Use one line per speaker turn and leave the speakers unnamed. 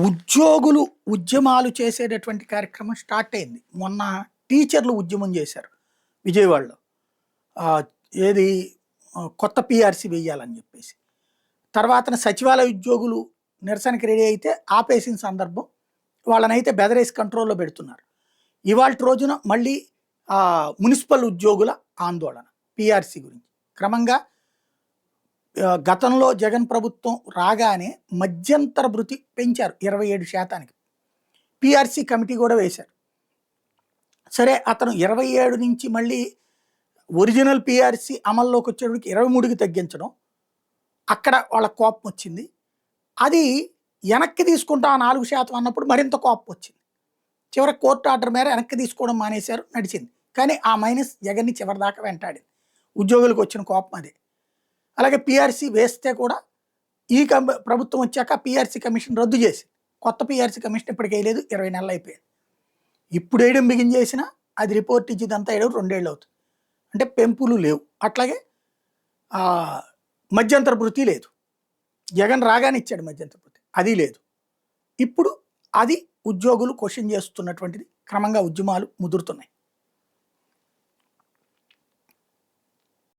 ఉద్యోగులు ఉద్యమాలు చేసేటటువంటి కార్యక్రమం స్టార్ట్ అయింది. మొన్న టీచర్లు ఉద్యమం చేశారు విజయవాడలో. ఆహ్, ఏది కొత్త పీఆర్సీ వెయ్యాలని చెప్పేసి. తర్వాతన సచివాలయ ఉద్యోగులు నిరసనకి రెడీ అయితే ఆపేసిన సందర్భం. వాళ్ళనైతే బెదరేసి కంట్రోల్‌లో పెడుతున్నారు. ఇవాల్టి రోజున మళ్ళీ మున్సిపల్ ఉద్యోగుల ఆందోళన పీఆర్సీ గురించి. క్రమంగా గతంలో జగన్ ప్రభుత్వం రాగానే మధ్యంతర భృతి పెంచారు 27%. పీఆర్సీ కమిటీ కూడా వేశారు. సరే అతను 27 నుంచి మళ్ళీ ఒరిజినల్ పీఆర్సీ అమల్లోకి వచ్చేటప్పటికి 23కి తగ్గించడం, అక్కడ వాళ్ళ కోపం వచ్చింది. అది వెనక్కి తీసుకుంటా 4% అన్నప్పుడు మరింత కోపం వచ్చింది. చివరికి కోర్టు ఆర్డర్ మేర వెనక్కి తీసుకోవడం మానేశారు, నడిచింది. కానీ ఆ మైనస్ జగన్ని చివరిదాకా వెంటాడింది. ఉద్యోగులకు వచ్చిన కోపం అదే. అలాగే పీఆర్సీ వేస్తే కూడా ఈ ప్రభుత్వం వచ్చాక పీఆర్సీ కమిషన్ రద్దు చేసి కొత్త పీఆర్సీ కమిషన్ ఇప్పటికి వేయలేదు, 20 నెలలు అయిపోయింది. ఇప్పుడు వేయడం బిగిన్ చేసినా అది రిపోర్ట్ ఇచ్చి ఇదంతా వేయడం 2 ఏళ్ళు అవుతుంది. అంటే పెంపులు లేవు. అట్లాగే మధ్యంతర భృతి లేదు. జగన్ రాగానే ఇచ్చాడు మధ్యంతర భృతి, అది లేదు. ఇప్పుడు అది ఉద్యోగులు క్వశ్చన్ చేస్తున్నటువంటిది. క్రమంగా ఉద్యమాలు ముదురుతున్నాయి.